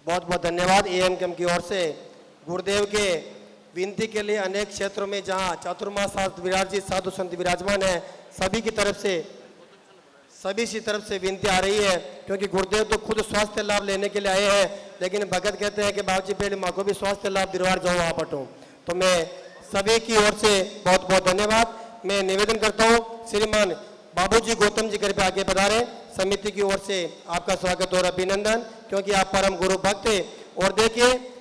बहुत बहुत धन्यवाद। एएमकेएम की ओर से गुरुदेव के विनती के लिए अनेक क्षेत्रों में जहां चातुर्मास विराजित साधु संत विराजमान है, सभी की तरफ से विनती आ रही है, क्योंकि गुरुदेव तो खुद स्वास्थ्य लाभ लेने के लिए आए हैं, लेकिन भगत कहते हैं कि बाबूजी पहले माँ को भी स्वास्थ्य लाभ दिलवार जाओ वहाँ पटो। तो मैं सभी की ओर से बहुत बहुत धन्यवाद। मैं निवेदन करता हूँ श्रीमान बाबूजी गौतम जी कृपया आगे पधारे। समिति की ओर से आपका स्वागत और अभिनंदन, क्योंकि आप परम गुरु भक्त हैं। और देखिए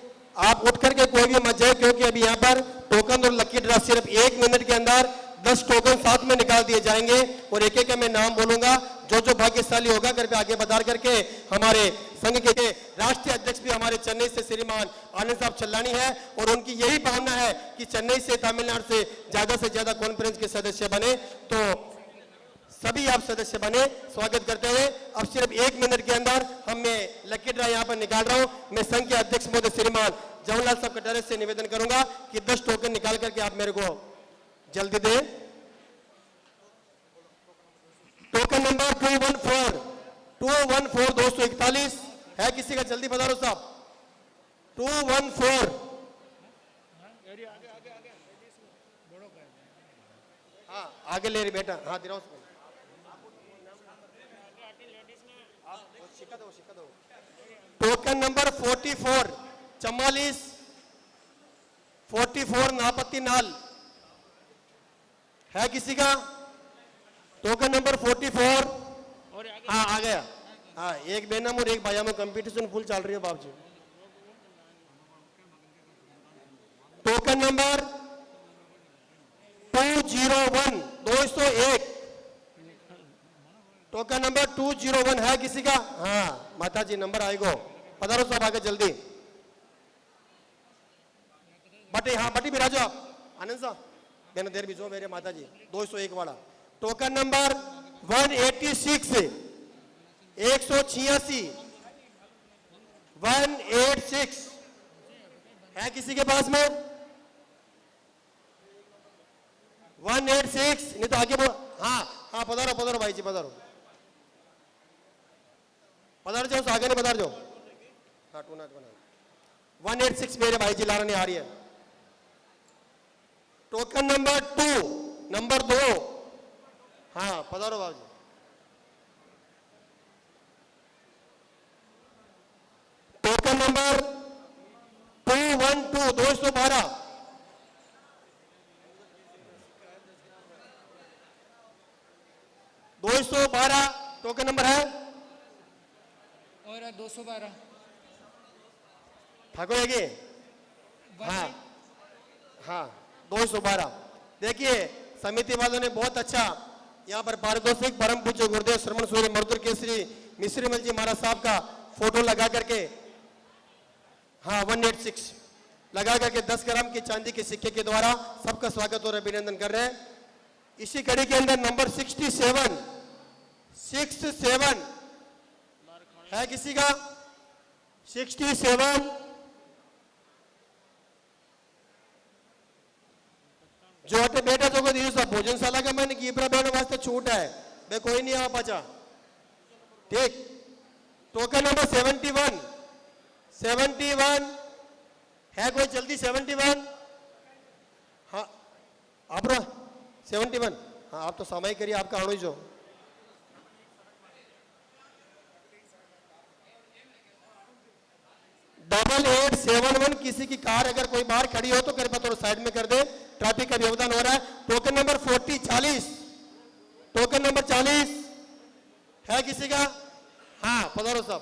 आप उठ करके कोई भी मत जाए, क्योंकि अभी यहाँ पर टोकन और लकी ड्रा सिर्फ 1 मिनट के अंदर 10 टोकन साथ में निकाल दिए जाएंगे और एक एक का मैं नाम बोलूंगा। जो जो भाग्यशाली होगा कृपया आगे पधार करके हमारे संघ के राष्ट्रीय अध्यक्ष भी हमारे चेन्नई से श्रीमान आनंद साहब चल्लानी है, और उनकी यही भावना है कि चेन्नई से तमिलनाडु से ज्यादा कॉन्फ्रेंस के सदस्य बने। तो सभी आप सदस्य बने, स्वागत करते हुए अब सिर्फ 1 मिनट के अंदर मैं लकी ड्रा यहाँ पर निकाल रहा हूँ। मैं संघ के अध्यक्ष महोदय श्रीमान जवाहरलाल साहब कटारे से निवेदन करूंगा कि 10 टोकन निकाल करके आप मेरे को जल्दी दें। टोकन नंबर 214 241 है किसी का? जल्दी बता दो साहब। 214 हाँ आगे ले रही बेटा, हाँ दिलाओ उसको। टोकन नंबर 44 44 नापत्ती नाल है किसी का? टोकन नंबर 44 हाँ आ गया। हाँ एक बेनम और एक भाया में कंपटीशन फुल चल रही है बाबू जी। टोकन नंबर 201 201 टोकन नंबर 201 है किसी का? हाँ माता जी नंबर आएगो, पधारो सब आगे जल्दी। बटे हाँ बटी बिराजो आप आनंद साहब, देना देर भी जो मेरे माता जी 201 वाला। टोकन नंबर 186 186 है किसी के पास में? 186 नहीं तो आगे बोल। हाँ हाँ पधारो भाई जी पधारो जाओ, आगे नहीं पधार जाओ। हाँ 186 मेरे भाई जी लाना नहीं आ रही है। टोकन नंबर 2 हाँ पधारो बाबू जी। टोकन नंबर 212 212 212 टोकन नंबर है और 212 ठाकुर है कि? हाँ हाँ 212। देखिए समिति वालों ने बहुत अच्छा यहाँ पर पारितोषिक परम पूज्य गुरुदेव श्रमण सूर्य मरुदुर केसरी मिश्रीमल जी महाराज साहब का फोटो लगा करके हाँ 186 लगा करके 10 ग्राम की चांदी के सिक्के के द्वारा सबका स्वागत और अभिनंदन कर रहे हैं। इसी कड़ी के अंदर नंबर 67 है किसी का? 67 जो अटे बेटा जो को सब भोजनशाला का मैंने कीपरा बेटो वास्ते छूट है बे कोई नहीं आ पाचा ठीक। टोकन नंबर 71 है कोई? जल्दी 71 हाँ आप 71 हाँ आप तो समय करिए आपका आणु जो। डबल 871 किसी की कार अगर कोई बाहर खड़ी हो तो कृपया थोड़ा साइड में कर दे, ट्रैफिक का व्यवधान हो रहा है। टोकन नंबर 40 टोकन नंबर 40 है किसी का? हाँ पधारो सब।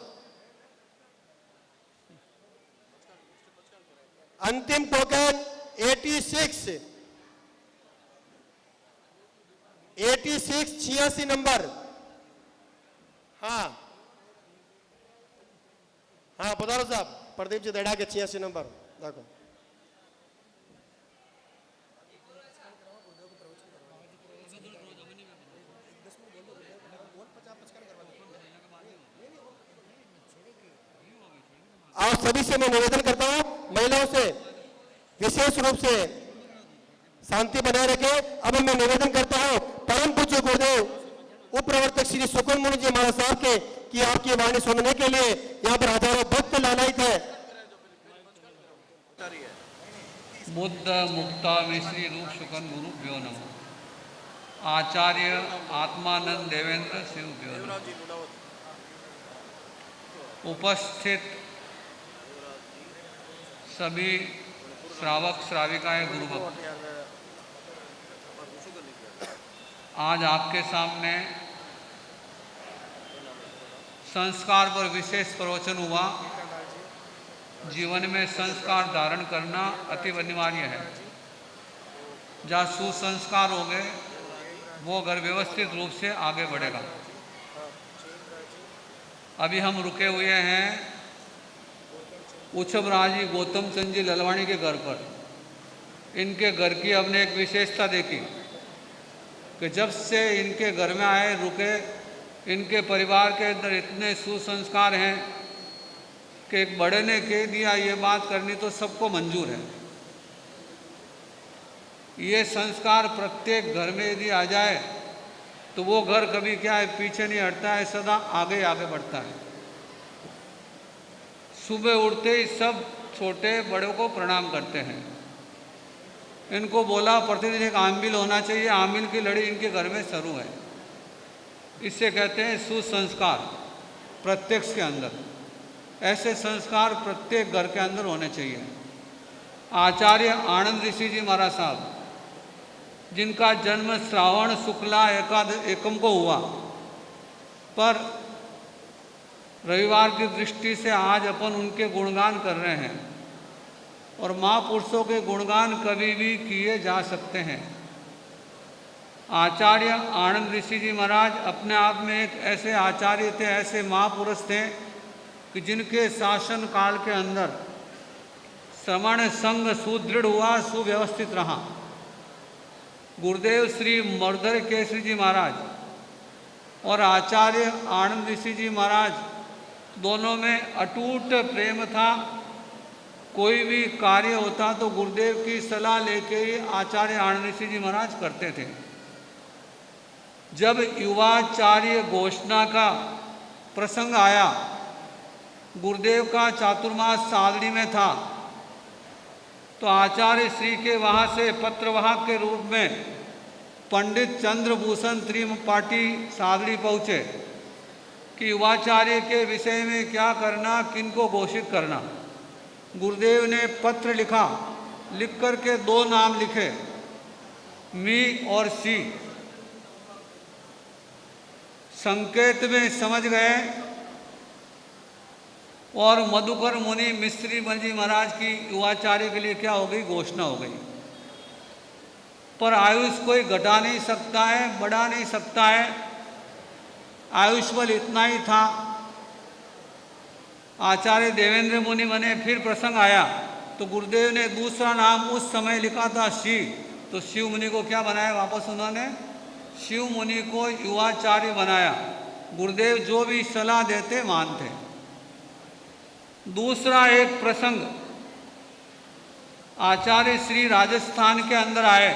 अंतिम टोकन 86 नंबर हाँ हाँ पधारो साहब। प्रदीप जी देड़ा के 86 नंबर देखो। आप सभी से मैं निवेदन करता हूं महिलाओं से विशेष रूप से शांति बनाए रखें। अब मैं निवेदन करता हूं परम पूज्य गुरुदेव उप प्रवर्तक श्री सुकुन मुनि जी महाराज साहब के कि आपकी वाणी सुनने के लिए यहाँ पर हजारों भक्त लालायित है। बुद्ध मुक्ता मिश्री रूप शुकन गुरुभ्यो नमः। आचार्य आत्मानंद देवेंद्र शिवभ्यो नमः। उपस्थित सभी श्रावक श्राविकाएं गुरुभक्त, आज आपके सामने संस्कार पर विशेष प्रवचन हुआ। जीवन में संस्कार धारण करना अति अनिवार्य है। जहाँ सुसंस्कार हो गए वो घर व्यवस्थित रूप से आगे बढ़ेगा। अभी हम रुके हुए हैं उच्छबराजी गौतम चंद जी ललवाणी के घर पर। इनके घर की हमने एक विशेषता देखी कि जब से इनके घर में आए रुके, इनके परिवार के अंदर इतने सुसंस्कार हैं कि एक बड़े ने कह दिया ये बात करनी तो सबको मंजूर है। ये संस्कार प्रत्येक घर में यदि आ जाए तो वो घर कभी क्या है पीछे नहीं हटता है, सदा आगे आगे बढ़ता है। सुबह उठते ही सब छोटे बड़ों को प्रणाम करते हैं। इनको बोला प्रतिदिन एक आमिल होना चाहिए, आमिल की लड़ी इनके घर में शुरू है। इससे कहते हैं सुसंस्कार प्रत्यक्ष के अंदर। ऐसे संस्कार प्रत्येक घर के अंदर होने चाहिए। आचार्य आनंद ऋषि जी महाराज साहब, जिनका जन्म श्रावण शुक्ला एकम को हुआ, पर रविवार की दृष्टि से आज अपन उनके गुणगान कर रहे हैं। और महापुरुषों के गुणगान कभी भी किए जा सकते हैं। आचार्य आनंद ऋषि जी महाराज अपने आप में एक ऐसे आचार्य थे, ऐसे महापुरुष थे कि जिनके शासन काल के अंदर श्रमण संघ सुदृढ़ हुआ, सुव्यवस्थित रहा। गुरुदेव श्री मर्धर केसरी जी महाराज और आचार्य आनंद ऋषि जी महाराज दोनों में अटूट प्रेम था। कोई भी कार्य होता तो गुरुदेव की सलाह लेके ही आचार्य आनंद ऋषि जी महाराज करते थे। जब युवाचार्य घोषणा का प्रसंग आया, गुरुदेव का चातुर्मास सादड़ी में था, तो आचार्य श्री के वहाँ से पत्रवाहक के रूप में पंडित चंद्रभूषण त्रिपाठी सादड़ी पहुँचे कि युवाचार्य के विषय में क्या करना, किनको घोषित करना। गुरुदेव ने पत्र लिखा, लिख कर के 2 नाम लिखे, मी और सी। संकेत में समझ गए और मधुकर मुनि मिस्त्री जी महाराज की युवाचार्य के लिए क्या हो गई, घोषणा हो गई। पर आयुष कोई घटा नहीं सकता है, बढ़ा नहीं सकता है। आयुष बल इतना ही था। आचार्य देवेंद्र मुनि बने, फिर प्रसंग आया तो गुरुदेव ने दूसरा नाम उस समय लिखा था शिव। तो शिव मुनि को क्या बनाया वापस उन्होंने, शिव मुनि को युवाचार्य बनाया। गुरुदेव जो भी सलाह देते मानते। दूसरा एक प्रसंग, आचार्य श्री राजस्थान के अंदर आए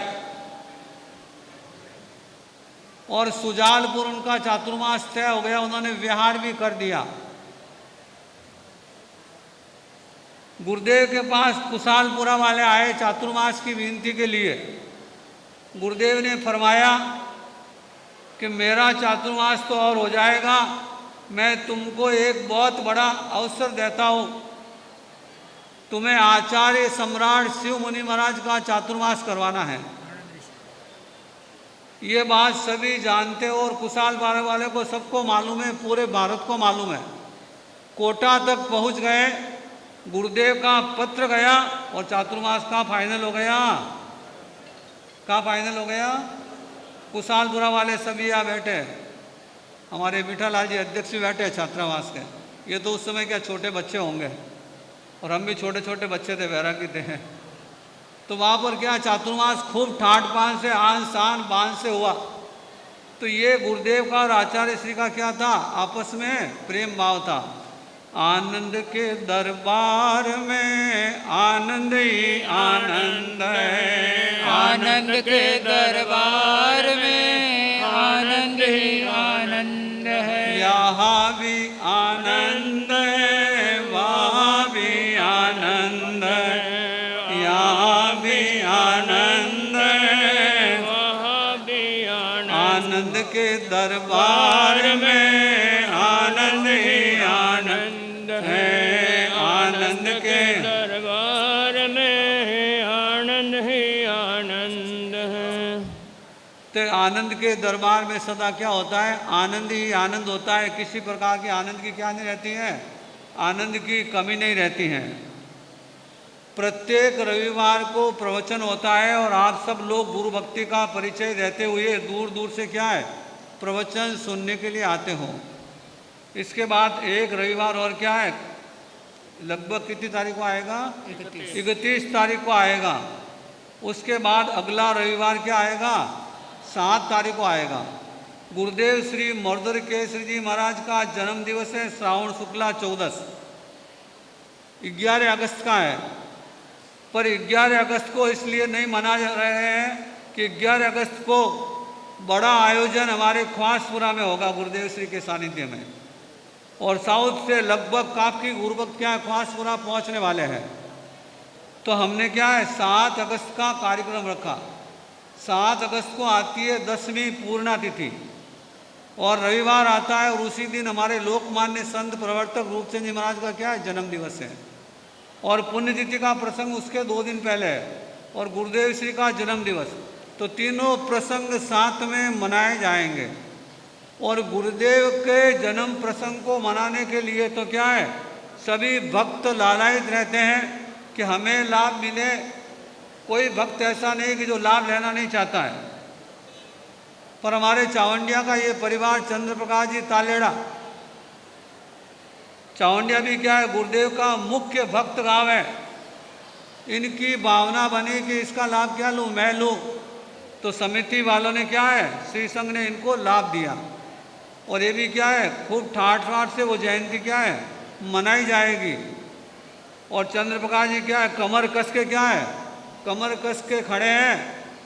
और सुजालपुर उनका चातुर्मास तय हो गया, उन्होंने विहार भी कर दिया। गुरुदेव के पास कुशालपुरा वाले आए चातुर्मास की विनती के लिए। गुरुदेव ने फरमाया कि मेरा चातुर्मास तो और हो जाएगा, मैं तुमको एक बहुत बड़ा अवसर देता हूँ। तुम्हें आचार्य सम्राट शिव मुनि महाराज का चातुर्मास करवाना है। ये बात सभी जानते हो और कुशालपुरा वाले को सबको मालूम है, पूरे भारत को मालूम है। कोटा तक पहुँच गए, गुरुदेव का पत्र गया और चातुर्मास का फाइनल हो गया। का फाइनल हो गया, कुशालपुरा वाले सभी यहाँ बैठे, हमारे विठलाल जी अध्यक्ष भी बैठे छात्रावास के। ये तो उस समय क्या छोटे बच्चे होंगे और हम भी छोटे छोटे बच्चे थे, वैरागी थे। तो वहाँ पर क्या चातुर्मास खूब ठाट पान से, आन शान बान से हुआ। तो ये गुरुदेव का और आचार्य श्री का क्या था, आपस में प्रेम भाव था। आनंद के दरबार में आनंद ही आनंद है, आनंद के दरबार में आनंद ही आनंद है। या यहाँ भी आनंद है, वहाँ भी आनंद है, यहाँ भी आनंद है, वहाँ भी आनंद। आनंद के दरबार में आनंद ही आनंद है, आनंद के दरबार में आनंद ही आनंद है। तो आनंद के दरबार में सदा क्या होता है? आनंद ही आनंद होता है। किसी प्रकार की आनंद की क्या नहीं रहती है? आनंद की कमी नहीं रहती है। प्रत्येक रविवार को प्रवचन होता है और आप सब लोग गुरु भक्ति का परिचय देते हुए दूर दूर से क्या है प्रवचन सुनने के लिए आते हो। इसके बाद एक रविवार और क्या है, लगभग कितनी तारीख को आएगा? 31 तारीख को आएगा। उसके बाद अगला रविवार क्या आएगा? 7 तारीख को आएगा। गुरुदेव श्री मर्दर केसरी जी महाराज का जन्म दिवस है, श्रावण शुक्ला 14, 11 अगस्त का है। पर 11 अगस्त को इसलिए नहीं मना रहे हैं कि 11 अगस्त को बड़ा आयोजन हमारे ख्वासपुरा में होगा गुरुदेव श्री के सानिध्य में, और साउथ से लगभग काफ़ी गुरुभक्त क्या है ख्वासपुरा पहुंचने वाले हैं। तो हमने क्या है 7 अगस्त का कार्यक्रम रखा। 7 अगस्त को आती है 10वीं पूर्णा तिथि और रविवार आता है, और उसी दिन हमारे लोकमान्य संत प्रवर्तक रूपचंद जी महाराज का क्या है जन्म दिवस है, और पुण्यतिथि का प्रसंग उसके 2 दिन पहले है, और गुरुदेव श्री का जन्म दिवस। तो तीनों प्रसंग साथ में मनाए जाएंगे। और गुरुदेव के जन्म प्रसंग को मनाने के लिए तो क्या है सभी भक्त लालायित रहते हैं कि हमें लाभ मिले। कोई भक्त ऐसा नहीं कि जो लाभ लेना नहीं चाहता है। पर हमारे चावंडिया का ये परिवार चंद्र प्रकाश जी तालेड़ा, चावंडिया भी क्या है गुरुदेव का मुख्य भक्त गांव है। इनकी भावना बनी कि इसका लाभ क्या लूँ, मैं लूँ। तो समिति वालों ने क्या है श्री संघ ने इनको लाभ दिया, और ये भी क्या है खूब ठाठ ठाठ से वो जयंती क्या है मनाई जाएगी। और चंद्र प्रकाश जी क्या है कमर कस के क्या है कमर कस के खड़े हैं,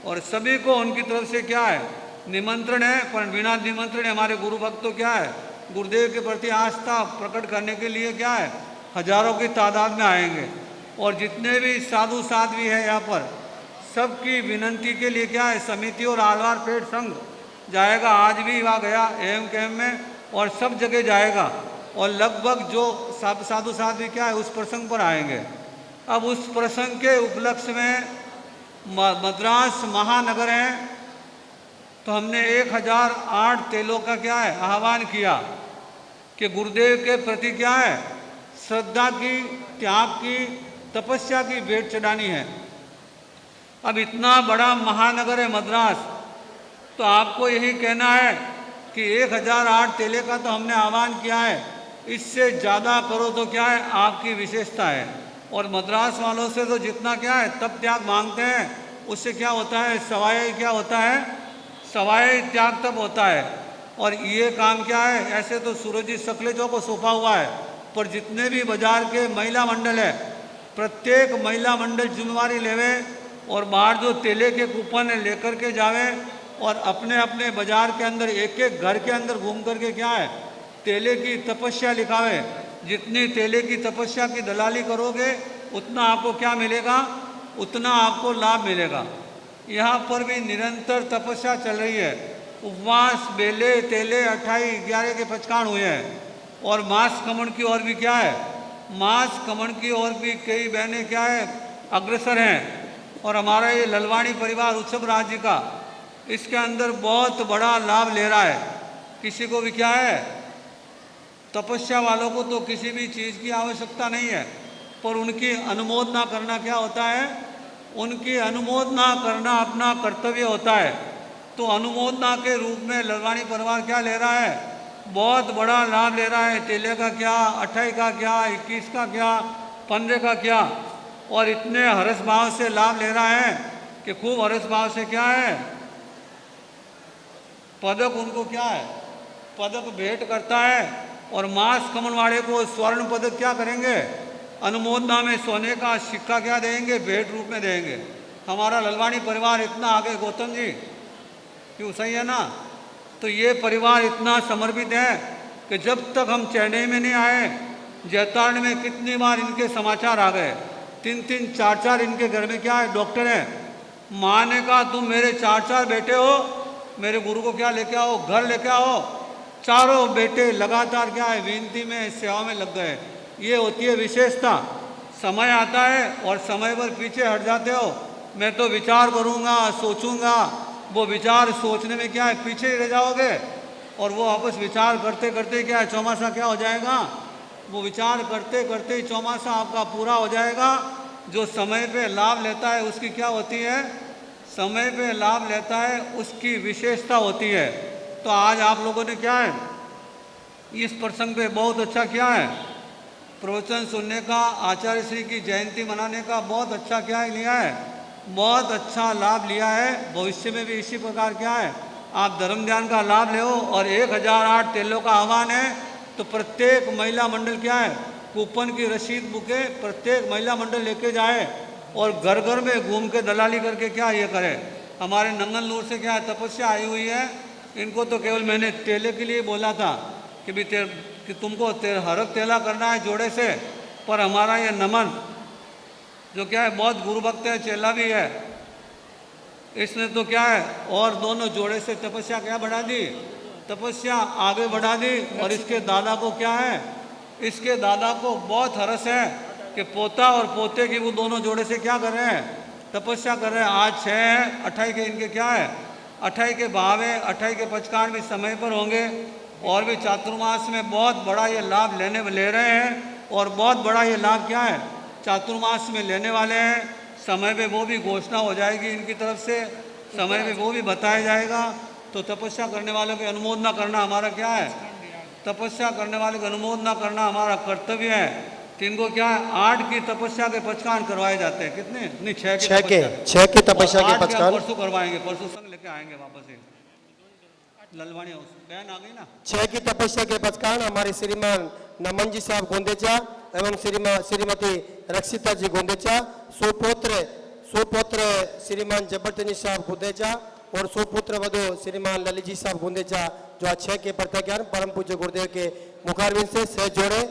और सभी को उनकी तरफ से क्या है निमंत्रण है। पर बिना निमंत्रण हमारे गुरु भक्त तो क्या है गुरुदेव के प्रति आस्था प्रकट करने के लिए क्या है हजारों की तादाद में आएंगे। और जितने भी साधु साध्वी है यहाँ पर सबकी विनंती के लिए क्या है समिति और आलवार पेट संघ जाएगा। आज भी वहाँ गया एम कैम्प में, और सब जगह जाएगा। और लगभग जो साधु साध्वी क्या है उस प्रसंग पर आएंगे। अब उस प्रसंग के उपलक्ष्य में मद्रास महानगर है, तो हमने 1008 तेलों का क्या है आह्वान किया कि गुरुदेव के प्रति क्या है श्रद्धा की, त्याग की, तपस्या की भेंट चढ़ानी है। अब इतना बड़ा महानगर है मद्रास, तो आपको यही कहना है कि 1008 तेले का तो हमने आह्वान किया है, इससे ज़्यादा करो तो क्या है आपकी विशेषता है। और मद्रास वालों से तो जितना क्या है तप त्याग मांगते हैं उससे क्या होता है सवाई क्या होता है सवाई त्याग तप होता है। और ये काम क्या है ऐसे तो सूरजजीत सकलेचों को सौंपा हुआ है, पर जितने भी बाजार के महिला मंडल है प्रत्येक महिला मंडल जिम्मेवारी लेवे और बाहर जो तेले के कूपन है लेकर के जावे और अपने अपने बाजार के अंदर एक एक घर के अंदर घूम करके क्या है तेले की तपस्या लिखावे। जितनी तेले की तपस्या की दलाली करोगे उतना आपको क्या मिलेगा, उतना आपको लाभ मिलेगा। यहाँ पर भी निरंतर तपस्या चल रही है। उपवास बेले तेले 28 11 के पचकान हुए हैं। और मास कमण की ओर भी क्या है मास कमण की ओर भी कई बहनें क्या है अग्रसर हैं। और हमारा ये ललवाणी परिवार उत्सव राज्य का इसके अंदर बहुत बड़ा लाभ ले रहा है। किसी को भी क्या है तपस्या वालों को तो किसी भी चीज़ की आवश्यकता नहीं है, पर उनकी अनुमोदना करना क्या होता है, उनकी अनुमोदना करना अपना कर्तव्य होता है। तो अनुमोदना के रूप में ललवाणी परिवार क्या ले रहा है, बहुत बड़ा लाभ ले रहा है। तेले का क्या, 28 का क्या, 21 का क्या, 15 का क्या, और इतने हर्ष भाव से लाभ ले रहा है कि खूब हर्ष भाव से क्या है पदक उनको क्या है पदक भेंट करता है। और मास कमन वाले को स्वर्ण पदक क्या करेंगे, अनुमोदना में सोने का सिक्का क्या देंगे, भेंट रूप में देंगे। हमारा ललवाणी परिवार इतना आगे गौतम जी क्यों सही है ना। तो ये परिवार इतना समर्पित है कि जब तक हम चेन्नई में नहीं आए, जैतारण में कितनी बार इनके समाचार आ गए। 3-3, 4-4 इनके घर में क्या है, डॉक्टर हैं। माँ ने कहा तुम मेरे 4-4 बेटे हो, मेरे गुरु को क्या लेके आओ, घर लेके आओ। चारों बेटे लगातार क्या है, विनती में, सेवा में लग गए। ये होती है विशेषता। समय आता है और समय पर पीछे हट जाते हो। मैं तो विचार करूँगा, सोचूंगा, वो विचार सोचने में क्या है, पीछे ही रह जाओगे। और वो आपस विचार करते करते क्या है, चौमासा क्या हो जाएगा, वो विचार करते करते ही चौमासा आपका पूरा हो जाएगा। जो समय पे लाभ लेता है उसकी क्या होती है, समय पे लाभ लेता है उसकी विशेषता होती है। तो आज आप लोगों ने क्या है, इस प्रसंग पे बहुत अच्छा क्या है, प्रवचन सुनने का, आचार्य श्री की जयंती मनाने का बहुत अच्छा क्या है लिया है, बहुत अच्छा लाभ लिया है। भविष्य में भी इसी प्रकार क्या है, आप धर्म ध्यान का लाभ ले। और 1008 तेलों का आह्वान है, तो प्रत्येक महिला मंडल क्या है, कूपन की रसीद बुके प्रत्येक महिला मंडल लेके जाए और घर घर में घूम के दलाली करके क्या ये करे। हमारे नंगनलूर से क्या है, तपस्या आई हुई है। इनको तो केवल मैंने तेले के लिए बोला था कि भी कि तुमको हरक तेला करना है जोड़े से। पर हमारा ये नमन जो क्या है, बहुत गुरु भक्त है, चेला भी है, इसने तो क्या है और दोनों जोड़े से तपस्या क्या बढ़ा दी, तपस्या आगे बढ़ा दी। और इसके दादा को क्या है, इसके दादा को बहुत हरस है कि पोता और पोते की वो दोनों जोड़े से क्या कर रहे हैं, तपस्या कर रहे हैं। आज 6 28 के इनके क्या है, 28 के भाव है, 28 के पचकान भी समय पर होंगे। और भी चातुर्मास में बहुत बड़ा ये लाभ ले रहे हैं। और बहुत बड़ा ये लाभ क्या है, चातुर्मास में लेने वाले हैं। समय में वो भी घोषणा हो जाएगी इनकी तरफ से, समय में वो भी बताया जाएगा। तो तपस्या करने वालों की अनुमोदना करना हमारा क्या है, तपस्या करने वाले को अनुमोदना करना हमारा कर्तव्य है। तिनको क्या है, 8 की तपस्या के पचकान करवाए जाते हैं। कितने, नहीं 6 की तपस्या के पचकान परसों करवाएंगे, परसों संग लेके आएंगे वापस से। ललवाणी हाउस बहन आ गई ना। 6 की तपस्या के पचकान हमारे श्रीमान नमन जी साहब गोंदेचा एवं श्रीमती रक्षिता जी गोंदेचा, सुपुत्र श्रीमान जबरदनी साहब गोंदेचा और सुपुत्र वधु श्रीमान ललित जी साहब गोंदेचा, जो आज 6 के प्रत्याज्ञान परम पूज्य गुरुदेव के मुखारविंद से सह जोड़े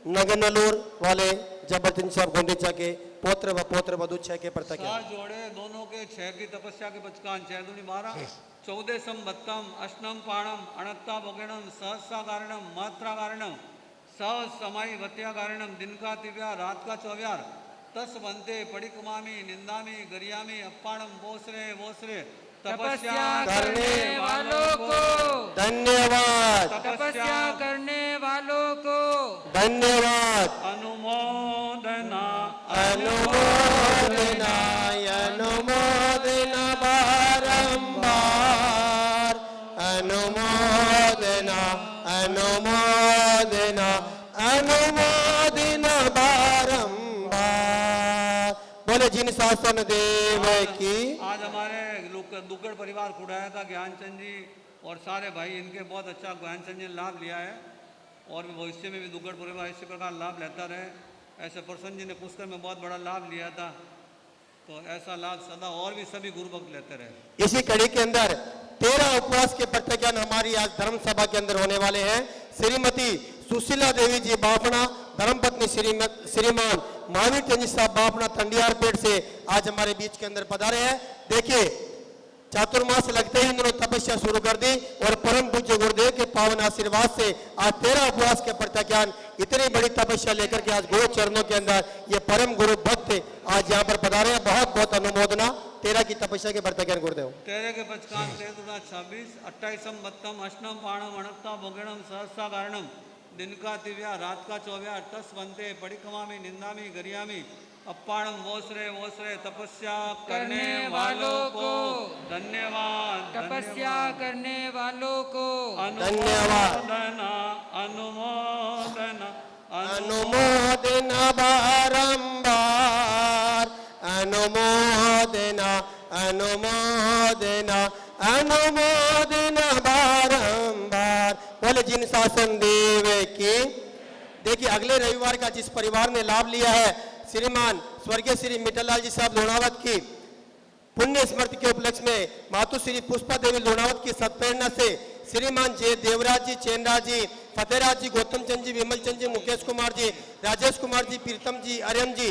नगनलूर वाले जबरदनी साहब गोंदेचा के पौत्र व पौत्र वधु 6 के प्रत्याज्ञान जोड़े दोनों के 6 की तपस्या के पचकान 6 दूनी 12 14 संबत्तम अष्टम पाणम अणत्ता भोगेणम सहस्रा कारणम मात्रा कारणम सह समाई वत्या कारणम दिन का तिव्या रात का चौव्यार तस बनते पड़िकमामी निंदामी गरियामी अप्पाणम वोसरे तपस्या करने वालों को धन्यवाद, तपस्या करने वालों को धन्यवाद। अनुमोदना अनुमोदना अनुमोदना बारंबार, अनुमोदना अनुमोदना अनुमोदना बारंबार। बोले जिन शासन देव की। आज हमारे दुग्गड़ परिवार खुड़ाया का ज्ञानचंद जी और सारे भाई इनके बहुत अच्छा ज्ञानचंद जी ने लाभ लिया है। और भी भविष्य में भी दुग्गड़ परिवार इसी प्रकार लाभ लेता रहे। ऐसे प्रसन्न जी ने पुष्कर में बहुत बड़ा लाभ लिया था, तो ऐसा लाभ सदा और भी सभी गुरु भक्त लेते रहे। इसी कड़ी के अंदर 13 उपवास के प्रत्याज्ञान हमारी आज धर्म सभा के अंदर होने वाले हैं। श्रीमती सुशीला देवी जी बापना, धर्मपत्नी श्रीमान महावीर चंद जी साहब बापना तंडियारपेट से आज हमारे बीच के अंदर पधारे हैं। देखिए चातुर्मास लगते ही इन्होंने तपस्या शुरू कर दी और परम पूज्य गुरुदेव के पावन आशीर्वाद से आज 13 उपवास के प्रत्याज्ञान इतनी बड़ी तपस्या लेकर के आज गुरु चरणों के अंदर ये परम गुरु भक्त आज यहाँ पर पधारे हैं। बहुत बहुत अनुमोदना। 13 की तपस्या के प्रत्याज्ञान गुरुदेव। 13 के पचकान 13×26 28 बत्तम अष्टम पाणम अणत्ता भोगेणम सहस्रा कारणम दिन का तिव्या रात का चौव्या तस बनते पड़िकमामी निंदामी गरियामी अप्पाणम वोसरे तपस्या करने वालों को धन्यवाद, तपस्या करने वालों को धन्यवाद। अनुमोदना अनुमोदना बारंबार, अनुमोदना अनुमोदना अनुमोदना बारंबार। बोले जिन शासन देव की। देखिए अगले रविवार का जिस परिवार ने लाभ लिया है, श्रीमान स्वर्गीय श्री मिट्टललाल जी साहब लोनावत की पुण्य स्मृति के उपलक्ष्य में मातु श्री पुष्पा देवी लोनावत की सत्प्रेरणा से श्रीमान जय देवराज जी, चैनराज जी, फतेहराज जी, गौतम चंद जी, विमल चंद जी, मुकेश कुमार जी, राजेश कुमार जी, प्रीतम जी, आर्यन जी,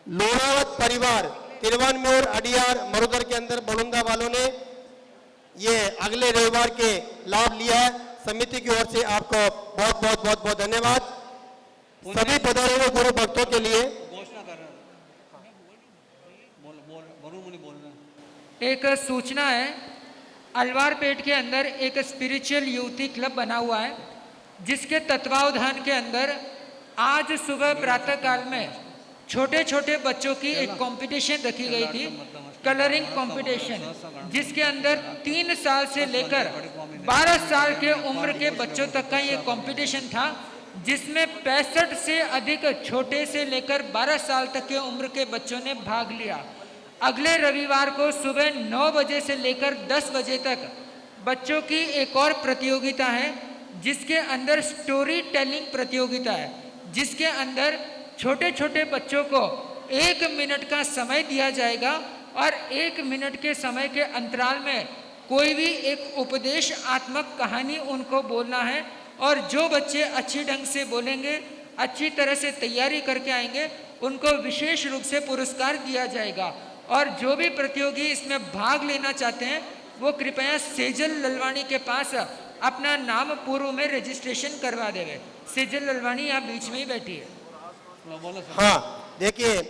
लोनावत परिवार, तिरुवानमोर, अडियार, मरुदर के अंदर बलुंदा वालों ने ये अगले रविवार के लाभ लिया है। समिति की ओर से आपको बहुत बहुत बहुत बहुत धन्यवाद। सभी पधारे हुए गुरु भक्तों के लिए घोषणा कर रहे हैं, बोल रहे हैं। एक सूचना है, अलवारपेट के अंदर एक स्पिरिचुअल युवती क्लब बना हुआ है, जिसके तत्वावधान के अंदर आज सुबह प्रातः काल में छोटे छोटे बच्चों की एक कंपटीशन रखी गई थी, कलरिंग कंपटीशन, जिसके अंदर 3 साल से लेकर 12 साल के उम्र के बच्चों तक का ये कंपटीशन था, जिसमें 65 से अधिक छोटे से लेकर 12 साल तक के उम्र के बच्चों ने भाग लिया। अगले रविवार को सुबह 9 बजे से लेकर 10 बजे तक बच्चों की एक और प्रतियोगिता है, जिसके अंदर स्टोरी टेलिंग प्रतियोगिता है, जिसके अंदर छोटे छोटे बच्चों को 1 मिनट का समय दिया जाएगा और 1 मिनट के समय के अंतराल में कोई भी एक उपदेशात्मक कहानी उनको बोलना है, और जो बच्चे अच्छी ढंग से बोलेंगे, अच्छी तरह से तैयारी करके आएंगे, उनको विशेष रूप से पुरस्कार दिया जाएगा। और जो भी प्रतियोगी इसमें भाग लेना चाहते हैं वो कृपया सेजल ललवाणी के पास अपना नाम पूर्व में रजिस्ट्रेशन करवा देवे। सेजल ललवाणी यहाँ बीच में ही बैठी है। हाँ, देखिए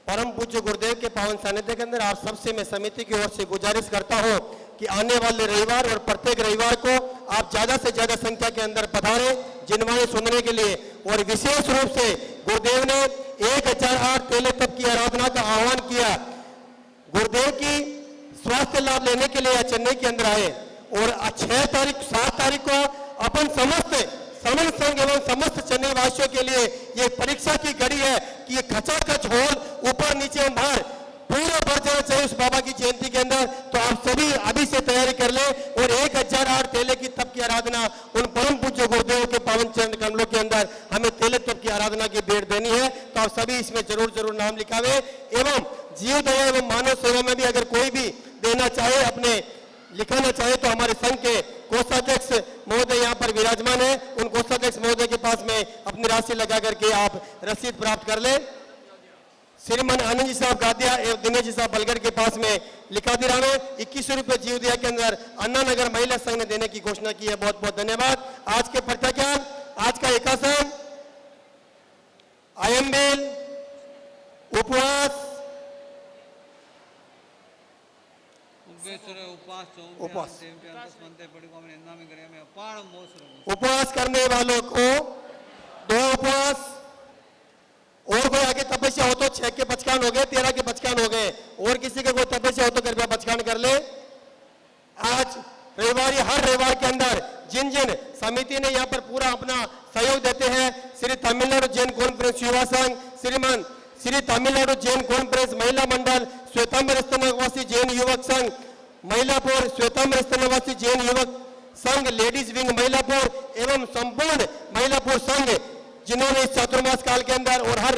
परम पूज्य गुरुदेव के पावन सानिध्य के अंदर आप सबसे मैं समिति की ओर से गुजारिश करता हूँ कि आने वाले रविवार और प्रत्येक रविवार को आप ज्यादा से ज्यादा संख्या के अंदर पधारें जिनवाणी सुनने के लिए। और विशेष रूप से गुरुदेव ने 1008 तेले तप की आराधना का आह्वान किया। गुरुदेव की स्वास्थ्य लाभ लेने के लिए यह चेन्नई के अंदर आए और 6 तारीख 7 तारीख को अपन समस्त समन संघ एवं समस्त चेन्नई वासियों के लिए ये परीक्षा की घड़ी है कि ये खचाखच होल ऊपर नीचे बाहर पूरा भर जाना चाहिए उस बाबा की जयंती के अंदर। तो आप सभी अभी से तैयारी कर ले और 1008 तेले की तप की आराधना उन परम पूज्य गुरुदेव के पावन चरण कमलों के अंदर हमें तेले तप की आराधना की भेंट देनी है। तो आप सभी इसमें जरूर जरूर नाम लिखावे। एवं जीव दया एवं मानव सेवा में भी अगर कोई भी देना चाहे, अपने लिखाना चाहे, तो हमारे संघ के कोषाध्यक्ष महोदय यहाँ पर विराजमान है। उन कोषाध्यक्ष महोदय के पास में अपनी राशि लगा करके आप रसीद प्राप्त कर ले। श्रीमान आनंद जी साहब गादिया एवं दिनेश जी साहब बलगढ़ के पास में लिखा दिया में 21 रुपए जीव दिया के अंदर अन्ना नगर महिला संघ ने देने की घोषणा की है। बहुत बहुत धन्यवाद। आज के प्रत्याख्यान, आज का एकासन, आयम्बेल, उपवास, उपवास करने वालों को 2 उपवास, और कोई आगे तपस्या हो तो 6 के 55 हो गए, 13 के 55 हो गए, और किसी का कोई तपस्या हो तो कृपया 55 कर ले। आज रविवार, हर रविवार के अंदर जिन जिन समिति ने यहाँ पर पूरा अपना सहयोग देते हैं, श्री तमिलनाडु जैन कॉन्फ्रेंस युवा संघ, श्रीमान श्री तमिलनाडु जैन कॉन्फ्रेंस महिला मंडल, श्वेतांबर स्तनवासी जैन युवक संघ महिलापुर, श्वेतांबर स्तनवासी जैन युवक संघ लेडीज विंग महिलापुर एवं संपूर्ण महिलापुर संघ, जिन्होंने इस चातुर्मास काल के अंदर और हर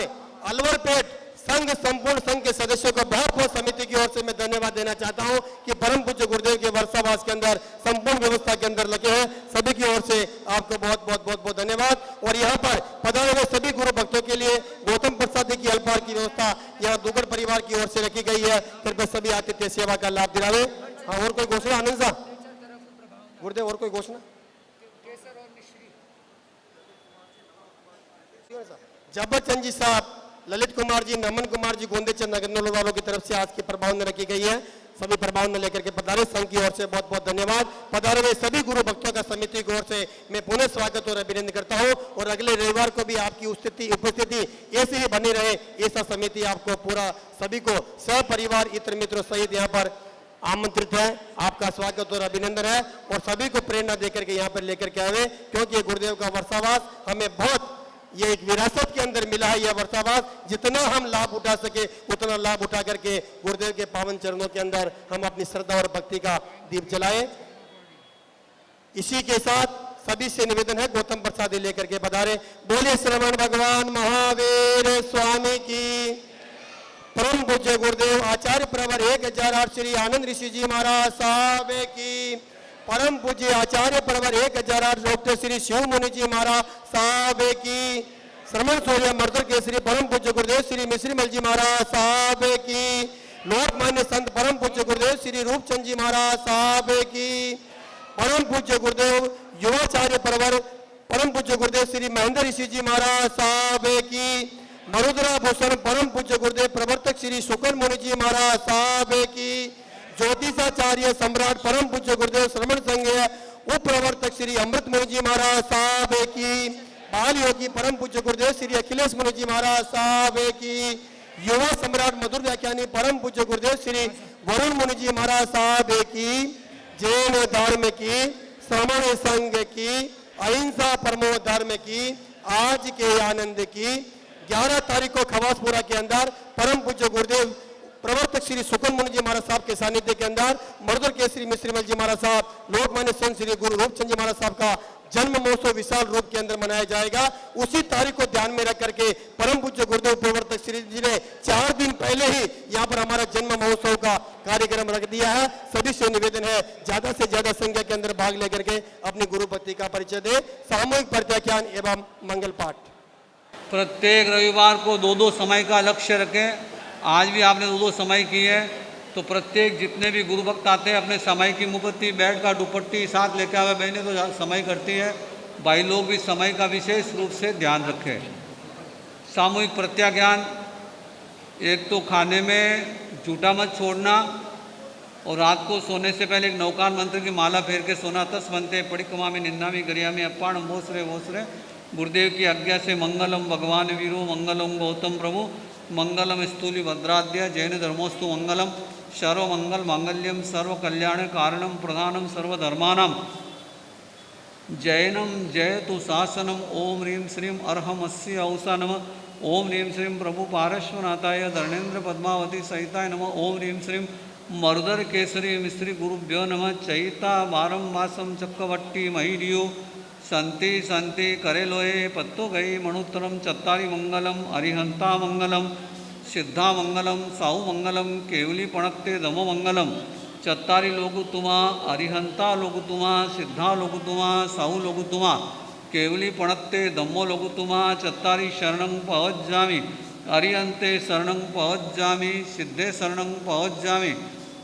अलवरपेट संघ संपूर्ण संघ के सदस्यों को बहुत बहुत समिति की ओर से मैं धन्यवाद देना चाहता हूं कि परम पूज्य गुरुदेव के वर्षावास के अंदर संपूर्ण व्यवस्था के अंदर लगे हैं। सभी की ओर से आपको बहुत बहुत बहुत बहुत धन्यवाद। और यहाँ पर पधारे हुए सभी गुरु भक्तों के लिए गौतम प्रसाद की अल्पाहार की व्यवस्था यहाँ दुगड़ परिवार की ओर से रखी गई है। कृपया सभी आतिथ्य सेवा का लाभ दिलावे। हाँ, और कोई घोषणा आनंद साहब? गुरुदेव और कोई घोषणा? जब्बर चंद जी साहब, ललित कुमार जी, नमन कुमार जी, गोंदेचंद नगर वालों की तरफ से आज की प्रभावना रखी गई है। सभी प्रभावना लेकर के पधारे, संघ की ओर से बहुत बहुत धन्यवाद। पधारे हुए सभी गुरु भक्तों का समिति की ओर से मैं पुनः स्वागत और अभिनंदन करता हूं। और अगले रविवार को भी आपकी उपस्थिति ऐसी ही बनी रहे, ऐसा समिति आपको पूरा सभी को सपरिवार इतर मित्रों सहित यहाँ पर आमंत्रित है। आपका स्वागत और अभिनंदन है और सभी को प्रेरणा देकर के यहाँ पर लेकर के आए, क्योंकि गुरुदेव का वर्षावास हमें बहुत ये एक विरासत के अंदर मिला है। यह वर्षावास जितना हम लाभ उठा सके उतना लाभ उठा करके गुरुदेव के पावन चरणों के अंदर हम अपनी श्रद्धा और भक्ति का दीप जलाएं। इसी के साथ सभी से निवेदन है, गौतम प्रसाद लेकर के पधारे। बोले श्रवण भगवान महावीर स्वामी की। परम पूज्य गुरुदेव आचार्य प्रवर 1008 श्री आनंद ऋषि जी महाराज साहब की। परम पूज्य आचार्य परवर 1008 डॉक्टर श्री शिव मुनि जी महाराज साहब की, श्रमण सूर्य मर्दर केसरी परम पूज्य गुरुदेव श्री मिश्रीमल जी महाराज साहब की, लोकमान्य संत परम पूज्य गुरुदेव श्री रूपचंद जी महाराज साहब की, परम पूज्य गुरुदेव युवाचार्य परवर परम पूज्य गुरुदेव श्री महेंद्र ऋषि जी महाराज साहब की, मरुद्रा भूषण परम पूज्य गुरुदेव प्रवर्तक श्री शुक्र मुनि जी महाराज साहब की, ज्योतिषाचार्य सम्राट परम पूज्य गुरुदेव श्रमण संघ उप प्रवर्तक श्री अमृत मुनि जी महाराज साहब की, बाल योगी परम पूज्य गुरुदेव श्री अखिलेश मुनि जी महाराज साहब की, युवा सम्राट मधुर व्याख्यानी परम पूज्य गुरुदेव श्री वरुण मुनि जी महाराज साहब की, जैन धर्म की, श्रमण संघ की, अहिंसा परमो धर्म की, आज के आनंद की 11 तारीख को खवासपुरा के अंदर परम पूज्य गुरुदेव प्रवर्तक श्री सुकन मुनि जी महाराज साहब के सानिध्य के अंदर मर्दर केसरी मिश्रीमल जी महाराज साहब, लोकमान्य संत श्री गुरु रूपचंद जी महाराज साहब का जन्म महोत्सव विशाल रूप के अंदर मनाया जाएगा। उसी तारीख को ध्यान में रख करके परम पूज्य गुरुदेव प्रवर्तक श्री जी ने 4 दिन पहले ही यहाँ पर हमारा जन्म महोत्सव का कार्यक्रम रख दिया है। सभी से निवेदन है ज्यादा से ज्यादा संख्या के अंदर भाग लेकर के अपनी गुरुपति का परिचय दे। सामूहिक प्रत्याख्यान एवं मंगल पाठ प्रत्येक रविवार को 2-2 समय का लक्ष्य रखें। आज भी आपने 2-2 समय की है, तो प्रत्येक जितने भी गुरु भक्त आते हैं अपने समय की मुक्ति बेड का दुपट्टी साथ लेकर आवे। बहनें तो समय करती है, भाई लोग भी समय का विशेष रूप से ध्यान रखें। सामूहिक प्रत्याख्यान, एक तो खाने में झूठा मत छोड़ना और रात को सोने से पहले एक नौकार मंत्र की माला फेर के सोना। तस बनते परिक्रमा में निन्ना में गरिया में अपाण भोसरे गुरुदेव की आज्ञा से मंगलम भगवान वीरो, मंगलम गौतम प्रभु, मंगलम स्थूलि भद्राद्य, जैन धर्मोस्तु मंगलम, सर्व मंगल मांगल्यम सर्व कल्याण कारणम प्रधानम सर्वधर्मानाम, जैनम जयतु शासनम। ओम ह्रीं श्रीं अर्हमस्य औसा नमः। ओम ह्रीं श्रीं प्रभु पारश्वनाथाय धर्णेन्द्र पद्मावती सहिताय नमः। ओम ह्रीं श्रीं मरुदर केसरी मिस्त्री गुरुभ्यो नमः। चैता बारम मासम चक्रवट्टी महिरियो संति संति करेलोए पत्तो गई मणुत्तरम चत्तारी मंगलम, अरिहंता मंगलम, सिद्धा मंगलम, साहु मंगलम, केवली पणक्ते दमो मंगलम। चत्तारी लोगु तुमा, अरिहंता लोगु तुमा, सिद्धा लोगु तुमा, साहु लोगु तुमा, केवली पणक्ते दमो लोगु तुमा। चत्तारी शरणं पवज्जामि, अरिहंते शरणं पवज्जामि, सिद्धे शरणं पवज्जामि,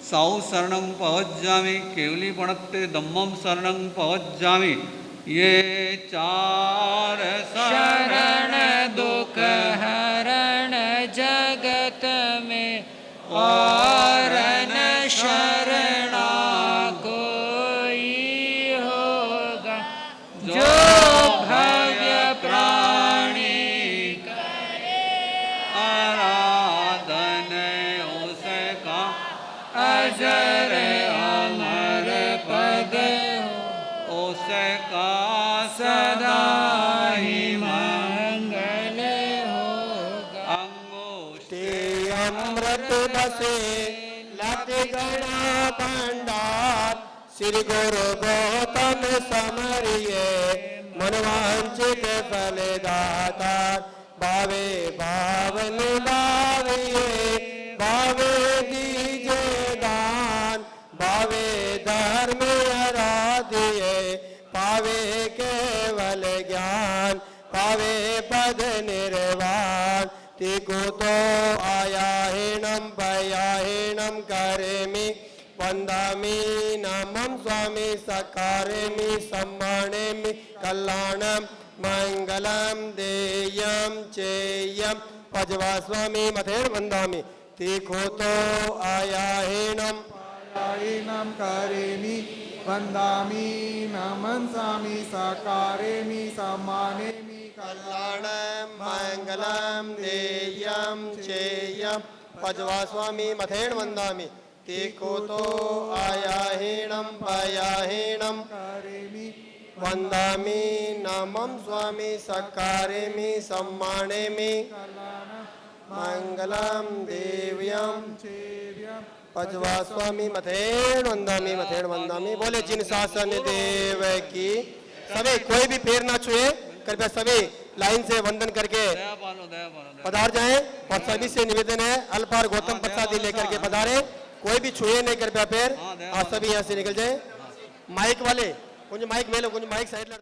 साहु शरणं पवज्जामि, केवली पणक्ते दम्मं शरणं पवज्जामि। ये 4 शरण दुख हरण जगत में और न शरणा कोई होगा, जो भव्य प्राणी करे आराधन उसका अजर अमर पद उसका सदा ही मंगल होगा। अंगुष्ठी अमृत बसे लति गणा भंडार, श्री गुरु गौतम समरिये मनवांचित फल दातार। भावे भावन भाविये भावे दीजे दान, भावे धर्म आराधिये पावे केवल ज्ञान, पावे पद निर्वाण। तिको तो आया हेणम पया हेणम करेमि, वंदामि नमं स्वामी सकारेमि, सम्मानेमि कल्याणम मंगलम देयम चेयम। पजवा स्वामी मथेर वंदामि, तिको तो आया हेणम नम करेमि, वंदामि नमं स्वामी सकारेमि, सम्मानेमि कल्याणम मंगलम देयम चेयम। पजवा स्वामी मथेन वंदामि, तिको तो आया हेणम पया हेणम करेमि, वंदामि नमं स्वामी सकारेमि, सम्मानेमि मंगलम देव्यम चेव्यम। पजवा स्वामी मथेन वंदामि। बोले जिन शासन देव की। सभी कोई भी पैर ना छुए, कृपया सभी लाइन से वंदन करके दया पालो पधार जाएं। और सभी से निवेदन है अल्पार गौतम प्रसादी लेकर के पधारे। कोई भी छुए नहीं कृपया पैर। आज सभी यहाँ से निकल जाए। మైక్ వాళ్ళే కొంచెం మైక్ మేలో కొంచెం మైక్ సైడ్లో